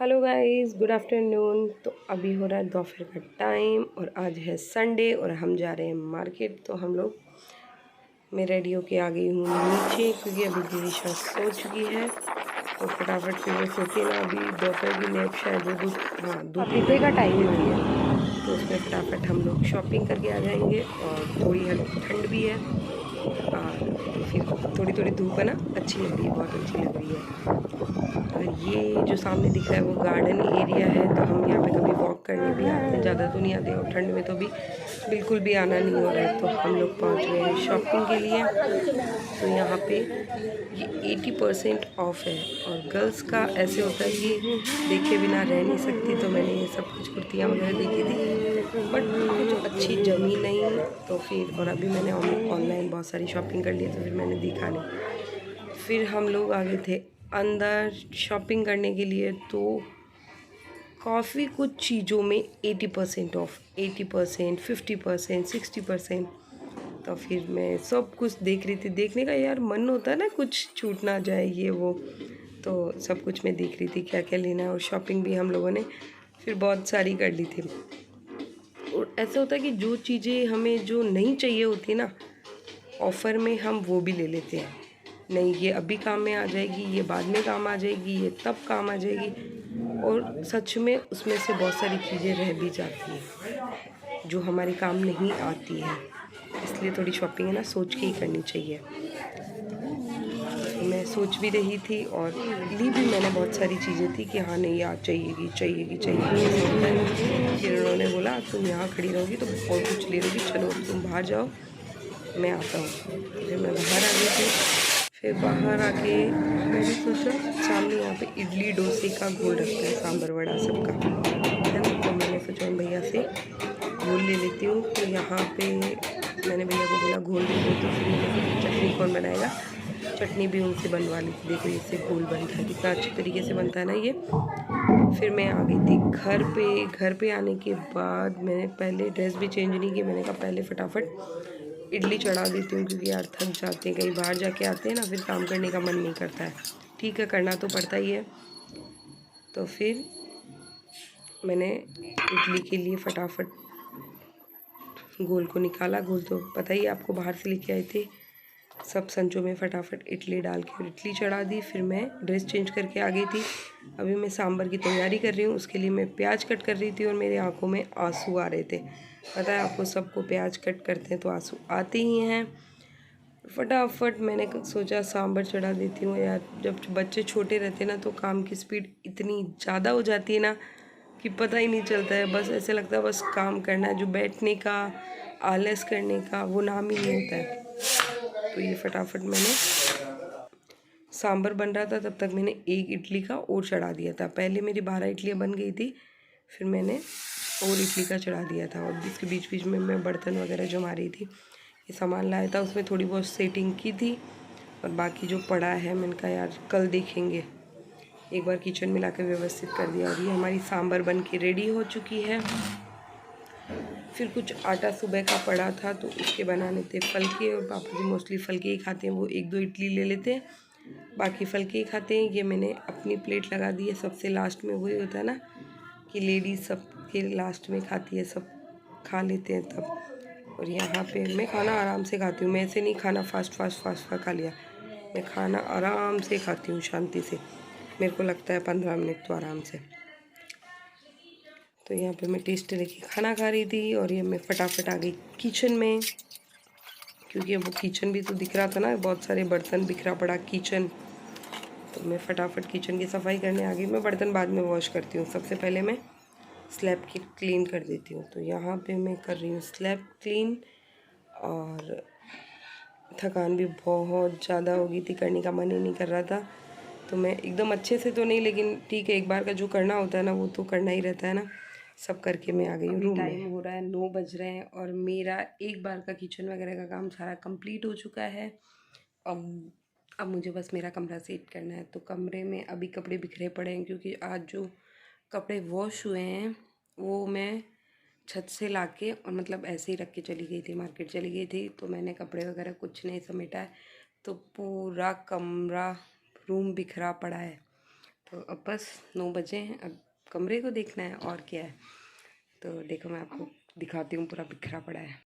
Hello guys, good afternoon. तो अभी हो रहा है दोपहर का टाइम और आज है संडे और हम जा रहे हैं मार्केट। तो हम लोग मैं रेडी होके आ गई हूँ नीचे क्योंकि अभी दीदी शायद सो चुकी है। तो फटाफट से वो सोती है ना, अभी दोपहर की नैप शायद वो दूध पीने का टाइम होती है। तो उसमें फटाफट हम लोग शॉपिंग करके आ जाएंगे और थोड़ी हल्की ठंड भी है और तो फिर थोड़ी थोड़ी धूप है ना, अच्छी लग रही है, बहुत अच्छी लग रही है। और ये जो सामने दिख रहा है वो गार्डन एरिया है। तो हम यहाँ पे कभी वॉक करने भी आते हैं, ज़्यादा तो नहीं आते और ठंड में तो भी बिल्कुल भी आना नहीं हो रहा है। तो हम लोग पहुँच गए हैं शॉपिंग के लिए। तो यहाँ पे ये 80% ऑफ है और गर्ल्स का ऐसे होता है कि देखे बिना रह नहीं सकती। तो मैंने ये सब कुछ कुर्तियाँ वगैरह देखी थी बट कुछ अच्छी जमी नहीं। तो फिर और अभी मैंने ऑनलाइन बहुत सारी शॉपिंग कर ली तो फिर मैंने देखा नहीं। फिर हम लोग आ गए थे अंदर शॉपिंग करने के लिए। तो काफ़ी कुछ चीज़ों में 80% ऑफ, 80%, 50%, 60%। तो फिर मैं सब कुछ देख रही थी, देखने का यार मन होता है ना, कुछ छूट ना जाए ये वो। तो सब कुछ मैं देख रही थी क्या क्या लेना है और शॉपिंग भी हम लोगों ने फिर बहुत सारी कर ली थी। और ऐसा होता है कि जो चीज़ें हमें जो नहीं चाहिए होती ना, ऑफ़र में हम वो भी ले लेते हैं। नहीं ये अभी काम में आ जाएगी, ये बाद में काम आ जाएगी, ये तब काम आ जाएगी। और सच में उसमें से बहुत सारी चीज़ें रह भी जाती हैं जो हमारे काम नहीं आती है। इसलिए थोड़ी शॉपिंग है ना सोच के ही करनी चाहिए। तो मैं सोच भी रही थी और ली भी मैंने बहुत सारी चीज़ें थी कि हाँ नहीं यार चाहिएगी चाहिएगी चाहिएगी ऐसा होता है। फिर उन्होंने बोला तुम यहाँ खड़ी रहोगी तो और कुछ ले लोगी, चलो तुम बाहर जाओ मैं आता हूँ। तो फिर मैं बाहर आ गई थी। फिर बाहर आके मैंने सोचा सामने यहाँ पे इडली डोसे का घोल रखता है, सांभर वड़ा सबका है ना। तो मैंने सोचा भैया से घोल ले लेती हूँ। तो यहाँ पे मैंने भैया को बोला घोल दे दो। तो फिर मैंने सोचा चटनी कौन बनाएगा, चटनी भी उनसे बनवा ली थी। देखो इससे घोल बनता है, कितना अच्छे तरीके से बनता है ना ये। फिर मैं आ गई थी घर पे। घर पे आने के बाद मैंने पहले ड्रेस भी चेंज नहीं की। मैंने कहा पहले फटाफट इडली चढ़ा देती हूँ क्योंकि यार थक जाते हैं, कहीं बाहर जाके आते हैं ना फिर काम करने का मन नहीं करता है। ठीक है करना तो पड़ता ही है। तो फिर मैंने इडली के लिए फटाफट घोल को निकाला। घोल तो पता ही आपको बाहर से लेके आए थे। सब संचों में फटाफट इडली डाल के और इडली चढ़ा दी। फिर मैं ड्रेस चेंज करके आ गई थी। अभी मैं सांभर की तैयारी कर रही हूँ, उसके लिए मैं प्याज कट कर रही थी और मेरे आंखों में आंसू आ रहे थे। पता है आपको, सबको प्याज कट करते हैं तो आंसू आते ही हैं। फटाफट मैंने सोचा सांभर चढ़ा देती हूँ। यार जब बच्चे छोटे रहते हैं ना तो काम की स्पीड इतनी ज़्यादा हो जाती है ना कि पता ही नहीं चलता है। बस ऐसे लगता है बस काम करना है, जो बैठने का आलस करने का वो नाम ही नहीं होता है। तो ये फटाफट मैंने सांभर बन रहा था तब तक मैंने एक इडली का और चढ़ा दिया था। पहले मेरी 12 इडलियाँ बन गई थी, फिर मैंने और इडली का चढ़ा दिया था। और इसके बीच बीच में मैं बर्तन वगैरह जमा रही थी। ये सामान लाया था उसमें थोड़ी बहुत सेटिंग की थी और बाकी जो पड़ा है मैंने कहा यार कल देखेंगे। एक बार किचन में लाकर व्यवस्थित कर दिया। और ये हमारी सांभर बन के रेडी हो चुकी है। फिर कुछ आटा सुबह का पड़ा था तो उसके बनाने थे फलके। और पापा जी मोस्टली फलके ही खाते हैं, वो एक दो इडली ले लेते हैं, बाकी फलके ही खाते हैं। ये मैंने अपनी प्लेट लगा दी है। सबसे लास्ट में वही होता है ना कि लेडीज़ सबके लास्ट में खाती है, सब खा लेते हैं तब। और यहाँ पे मैं खाना आराम से खाती हूँ, मैं ऐसे नहीं खाना फास्ट खा लिया। मैं खाना आराम से खाती हूँ, शांति से। मेरे को लगता है 15 मिनट तो आराम से। तो यहाँ पे मैं टेस्ट लेके खाना खा रही थी और ये मैं फटाफट आ गई किचन में क्योंकि वो किचन भी तो दिख रहा था ना, बहुत सारे बर्तन बिखरा पड़ा किचन। तो मैं फटाफट किचन की सफाई करने आ गई। मैं बर्तन बाद में वॉश करती हूँ, सबसे पहले मैं स्लैब की क्लीन कर देती हूँ। तो यहाँ पे मैं कर रही हूँ स्लैब क्लीन। और थकान भी बहुत ज़्यादा हो गई थी, करने का मन ही नहीं कर रहा था। तो मैं एकदम अच्छे से तो नहीं, लेकिन ठीक है, एक बार का जो करना होता है ना वो तो करना ही रहता है ना। सब करके मैं आ गई हूँ रूम में। टाइम हो रहा है 9 बज रहे हैं और मेरा एक बार का किचन वगैरह का काम सारा कंप्लीट हो चुका है। अब मुझे बस मेरा कमरा सेट करना है। तो कमरे में अभी कपड़े बिखरे पड़े हैं क्योंकि आज जो कपड़े वॉश हुए हैं वो मैं छत से लाके और मतलब ऐसे ही रख के चली गई थी, मार्केट चली गई थी। तो मैंने कपड़े वगैरह कुछ नहीं समेटा है। तो पूरा कमरा रूम बिखरा पड़ा है। तो अब बस 9 बजे हैं, अब कमरे को देखना है और क्या है। तो देखो मैं आपको दिखाती हूँ, पूरा बिखरा पड़ा है।